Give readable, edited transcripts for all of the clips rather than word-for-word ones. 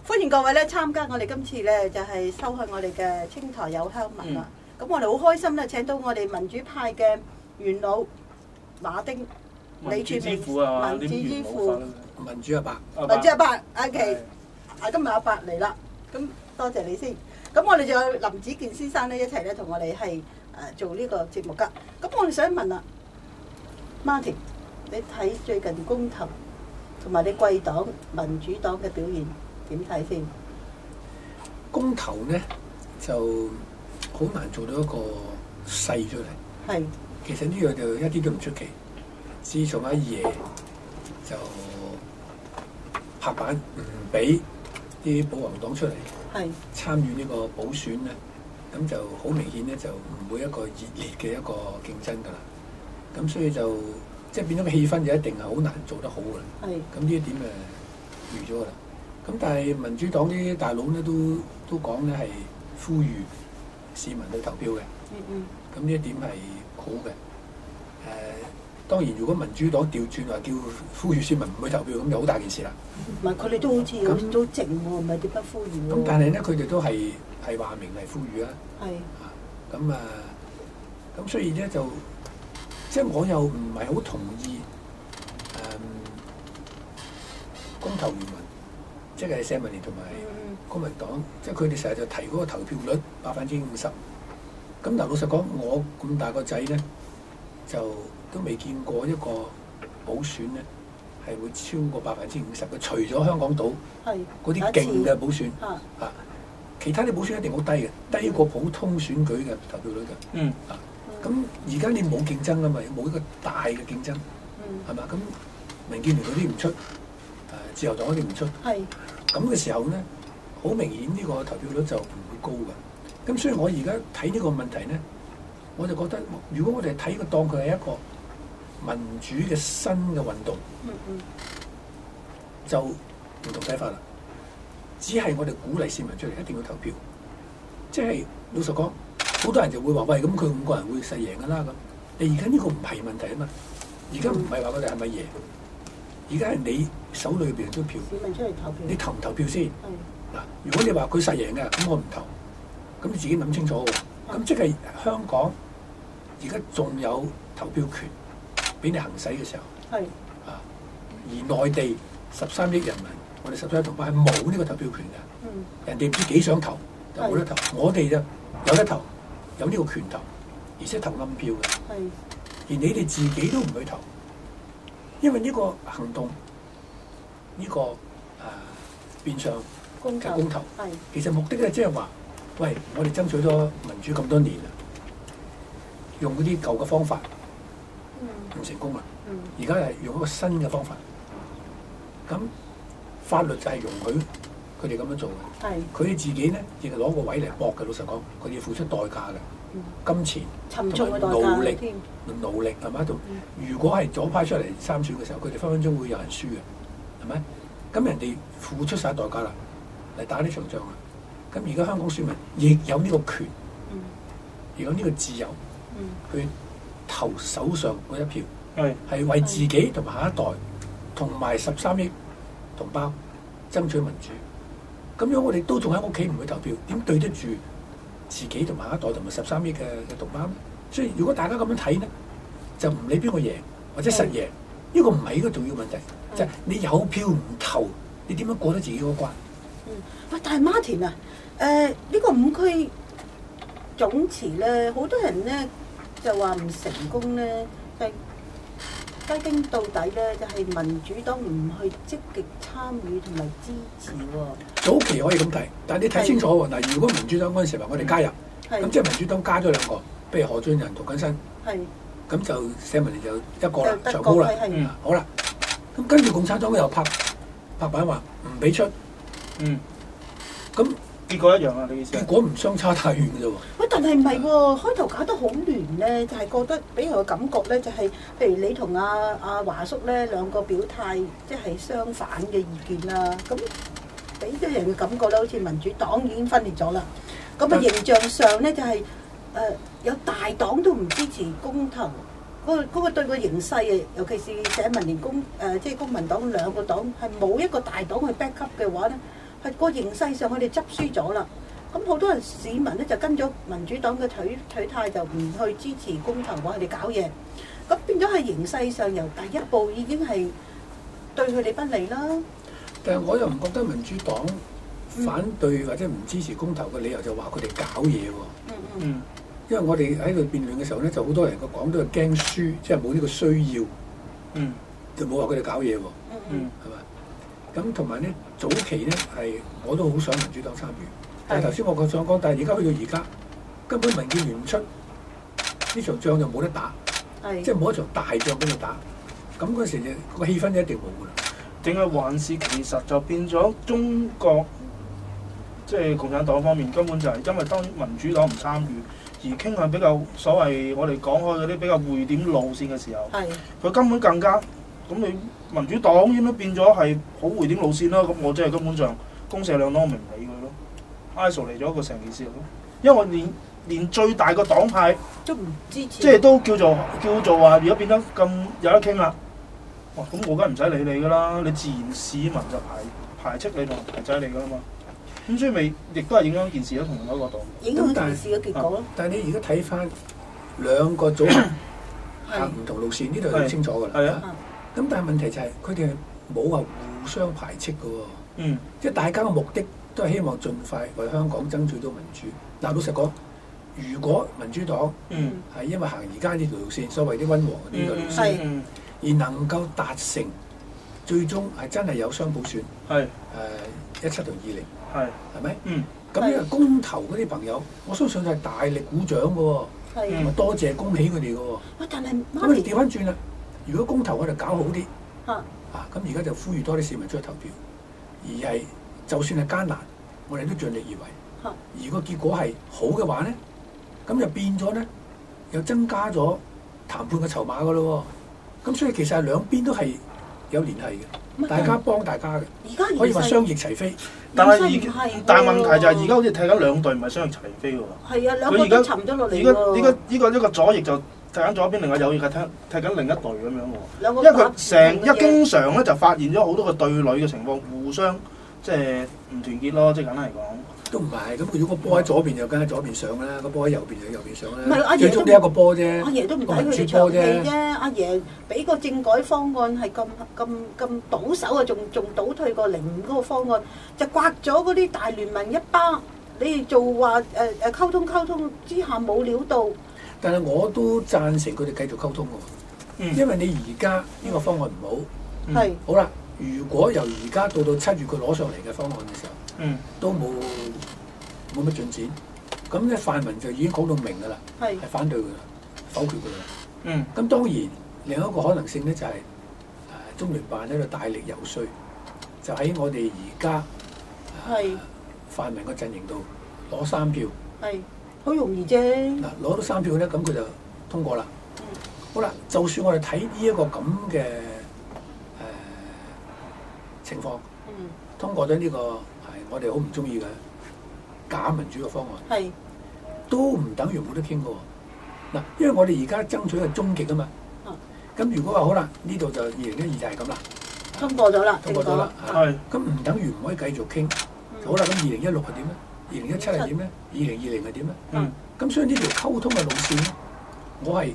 歡迎各位咧參加我哋今次咧就係收看我哋嘅青台有鄉民啦。咁我哋好開心咧，請到我哋民主派嘅元老馬丁李柱銘民主之父，民主阿伯，民主阿伯阿琪，今日阿伯嚟啦，咁多謝你先。咁我哋仲有林子健先生咧一齊咧同我哋係做呢個節目噶。咁我哋想問啦，Martin，你睇最近公投同埋你貴黨民主黨嘅表現點睇先？公投呢就好難做到一個勢出嚟。係，其實呢樣就一啲都唔出奇。自從阿爺就拍板唔俾啲保皇黨出嚟參與呢個補選咧，咁就好明顯咧就唔會一個熱烈嘅一個競爭㗎啦。咁所以就即係變咗個氣氛就一定係好難做得好㗎啦。咁呢一點預咗㗎啦。咁但係民主黨啲大佬咧都講咧係呼籲市民去投票嘅。咁呢一點係好嘅。當然如果民主黨調轉話叫呼籲市民唔去投票，咁就好大件事啦。唔係佢哋都好似咁都靜喎，唔係點不呼籲喎。咁但係咧，佢哋都係話明係呼籲啊。咁所以咧就即係我又唔係好同意公投聯盟，即係社民連同埋公民黨，即係佢哋成日就提嗰個投票率50%。咁但老實講，我咁大個仔咧，就都未見過一個補選咧係會超過50%嘅，除咗香港島嗰啲勁嘅補選其他啲補選一定好低嘅，低過普通選舉嘅投票率嘅。咁而家你冇競爭啊嘛，冇一個大嘅競爭，係嘛？咁民建聯嗰啲唔出，自由黨嗰啲唔出，咁嘅時候咧，好明顯呢個投票率就唔會高嘅。咁所以我而家睇呢個問題咧，我就覺得，如果我哋睇個當佢係一個民主嘅新嘅運動，就唔同睇法啦。只係我哋鼓勵市民出嚟一定要投票，即係老實講，好多人就會話喂，咁佢5個人會實贏㗎啦咁。你而家呢個唔係問題啊嘛，而家唔係話佢哋係咪贏，而家係你手裏邊張票，市民出嚟投票，你投唔投票先？嗱，如果你話佢實贏嘅，咁我唔投，咁你自己諗清楚喎。咁即係香港而家仲有投票權俾你行使嘅時候，而內地13億人民，我哋13億同胞係冇呢個投票權嘅。人哋唔知幾想投就冇得投，我哋就有得投，有呢個權投，而且投暗票嘅。而你哋自己都唔去投，因為呢個行動呢個變相嘅公投，其實目的咧即係話，喂，我哋爭取咗民主咁多年啦，用嗰啲舊嘅方法唔成功啦，而家係用一個新嘅方法。咁法律就係容許佢哋咁樣做嘅，佢哋自己咧亦係攞個位嚟搏嘅。老實講，佢哋要付出代價嘅，金錢沉重嘅代價，添，努力係咪喺度？如果係左派出嚟參選嘅時候，佢哋分分鐘會有人輸嘅，係咪？咁人哋付出晒代價啦，嚟打呢場仗啊！咁而家香港選民亦有呢個權，亦有呢個自由，去投手上嗰一票，係為自己同埋下一代，同埋13億同胞爭取民主。咁樣我哋都仲喺屋企唔去投票，點對得住自己同埋下一代同埋13億嘅同胞咧？所以如果大家咁樣睇呢，就唔理邊個贏或者實贏，呢個唔係一個重要問題，就係你有票唔投，你點樣過得自己嗰關？喂，但係 Martin 啊，呢個5區總辭咧，好多人咧就話唔成功咧，就歸根到底咧，就係民主黨唔去積極參與同埋支持喎。早期可以咁睇，但係你睇清楚喎。嗱，如果民主黨嗰陣時話我哋加入，咁即係民主黨加咗2個，譬如何俊仁、涂謹申，咁就社民連就1個啦，長高啦，好啦。咁跟住共產黨又拍板話唔俾出，咁結果一樣啊！你意思？結果唔相差太遠嘅啫喎。喂，但係唔係喎？開頭搞得好亂咧，就係覺得俾人嘅感覺咧，就係譬如你同阿華叔咧2個表態，即係相反嘅意見啦。咁俾咗人嘅感覺咧，好似民主黨已經分裂咗啦。咁啊，形象上咧就係有大黨都唔支持公投，嗰個對個形勢啊，尤其是社民連即係公民黨2個黨係冇一個大黨去 back up 嘅話咧，係個形勢上佢哋執輸咗啦。咁好多人市民咧就跟咗民主黨嘅取態，就唔去支持公投，話佢哋搞嘢。咁變咗係形勢上由第一步已經係對佢哋不利啦。但係我又唔覺得民主黨反對或者唔支持公投嘅理由就話佢哋搞嘢喎。因為我哋喺度辯論嘅時候咧，就好多人個講都係驚輸，即係冇呢個需要。就冇話佢哋搞嘢喎。係嘛？咁同埋咧，早期咧係我都好想民主黨參與，但係頭先我想講，但係而家去到而家，根本民建聯唔出，呢場仗就冇得打，即係冇一場大仗俾佢打。咁嗰時個氣氛就一定冇㗎啦。定係還是其實就變咗中國即係共產黨方面根本就係因為當民主黨唔參與，而傾向比較所謂我哋講開嗰啲比較匯點路線嘅時候，佢根本更加咁你民主黨應該變咗係好匯點路線啦。咁我即係根本上公社兩黨我咪唔理佢咯 ，isolate 咗個成件事咯。因為我連最大個黨派都唔支持，即係都叫做話，如果變得咁有得傾啦。哇！咁我梗係唔使理你噶啦，你自然市民就排斥你同排擠你噶啦嘛。咁所以咪亦都係影響件事咯，同另一個角度。影響件事嘅結果咯。但係你而家睇翻兩個組合行唔同路線，呢度好清楚㗎啦。係啊。咁但係問題就係佢哋係冇話互相排斥㗎喎。即係大家嘅目的都係希望盡快為香港爭取到民主。嗱，老實講，如果民主黨係因為行而家呢條路線，所謂啲溫和呢個路線，而能夠達成最終係真係有雙普選，17同20，係咪？咁呢個公投嗰啲朋友，我相信係大力鼓掌嘅喎，同埋多謝恭喜佢哋嘅喎。但係咁你調翻轉啦，如果公投我哋搞好啲，咁而家就呼籲多啲市民出去投票，而係就算係艱難，我哋都盡力而為。如果結果係好嘅話咧，咁就變咗咧，又增加咗談判嘅籌碼嘅咯喎。咁所以其實係兩邊都係有聯繫嘅，大家幫大家嘅，可以話雙翼齊飛。但係問題就係而家好似踢緊兩隊，唔係雙翼齊飛喎。係啊，兩個都沉咗落嚟喎。呢個左翼就踢緊左邊，另外右翼係踢緊另一隊咁樣喎。因為佢經常咧就發現咗好多個對壘嘅情況，互相即係唔團結咯，即係簡單嚟講。都唔係，咁如果個波喺左邊就梗係左邊上啦，個波喺右邊就右邊上啦。唔係阿爺最終呢一個波啫，阿爺都唔睇佢哋長氣啫。阿爺俾個政改方案係咁倒手啊，仲倒退過05嗰個方案，就刮咗嗰啲大聯盟一巴。你哋做話溝通之下冇料到。但係我都贊成佢哋繼續溝通嘅，因為你而家呢個方案唔好，好啦。如果由而家到7月佢攞上嚟嘅方案嘅時候，都冇乜進展，咁咧泛民就已經講到明㗎啦，係反對㗎啦，否決㗎啦。咁當然另一個可能性咧就係中聯辦喺度大力游說，就喺我哋而家泛民個陣營度攞3票，係好容易啫。嗱，攞到3票咧，咁佢就通過啦。好啦，就算我哋睇呢一個咁嘅情況，通過咗呢個係我哋好唔中意嘅假民主嘅方案，都唔等於冇得傾嘅喎。嗱，因為我哋而家爭取係終極啊嘛。咁如果話好啦，呢度就2012就係咁啦，通過咗啦，咁唔等於唔可以繼續傾。好啦，咁2016係點咧？2017係點咧？2020係點咧？咁所以呢條溝通嘅路線咧，我係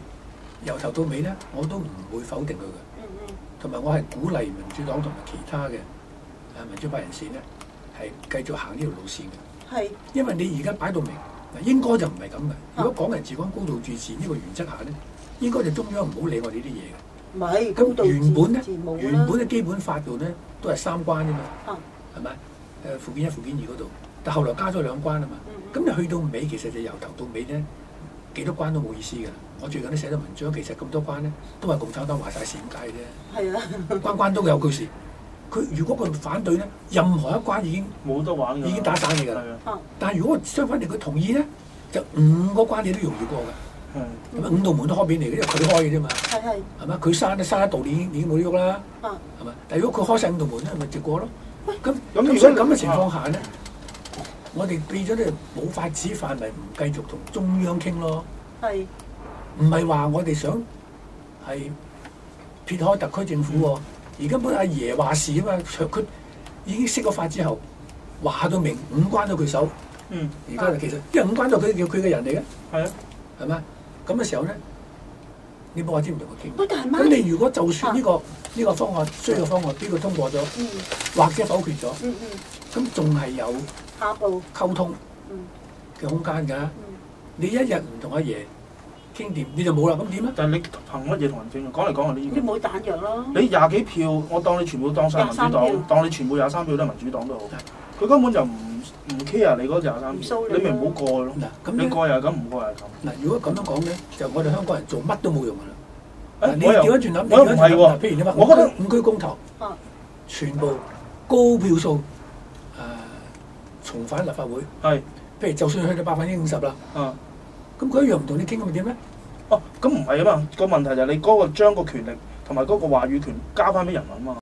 由頭到尾咧，我都唔會否定佢嘅。同埋我係鼓勵民主黨同埋其他嘅民主派人士咧，係繼續行呢條路線嘅。因為你而家擺到明，應該就唔係咁嘅。如果港人治港、高度自治呢個原則下咧，應該就中央唔好理我哋呢啲嘢嘅。唔係，咁原本嘅基本法度咧都係3關啫嘛，係咪？附件1、附件2嗰度，但後來加咗2關啊嘛。咁你去到尾，其實就由頭到尾咧，幾多關都冇意思㗎。我最近都寫咗文章，其實咁多關咧，都係共產黨話晒事咁解啫。係啊，關關都有句事。佢如果佢反對咧，任何一關已經冇得玩㗎，已經打散你㗎啦。但係如果相反地佢同意咧，就5個關你都容易過㗎。咁5道門都開俾你嘅，因為佢開嘅啫嘛。係嘛？佢閂一道你已經冇得喐啦。係嘛？但係如果佢開晒5道門咧，咪直過咯。咁所以咁嘅情況下咧，我哋變咗咧冇法子範圍唔繼續同中央傾咯。唔係話我哋想係撇開特區政府喎，而根本阿爺話事啊嘛，佢已經釋咗法之後，話到明五關都佢守。而家其實因為五關都佢嘅人嚟嘅。係啊，係咪？咁嘅時候咧，你冇話知唔同佢傾。喂，但係咁你如果就算呢個方案需要嘅方案呢個通過咗，或者否決咗，咁仲係有下步溝通嘅空間㗎。你一日唔同阿爺傾掂，你就冇啦。咁點啊？但係你憑乜嘢同人傾啊？講嚟講去呢啲。你冇彈藥咯。你廿幾票，我當你全部當晒民主黨，當你全部23票都係民主黨都好，佢根本就唔 care 你嗰23票，你咪唔好過咯。嗱，咁你過又係咁，唔過又係咁。嗱，如果咁樣講咧，就我哋香港人做乜都冇用㗎啦。你我又調翻轉諗，我又唔係喎。譬如你話我覺得五區公投，全部高票數重返立法會，係，譬如就算去到50%啦，咁佢一樣唔同你傾，咁咪點咧？哦，咁唔係啊嘛，個問題就係你嗰個將個權力同埋嗰個話語權交翻俾人民啊嘛。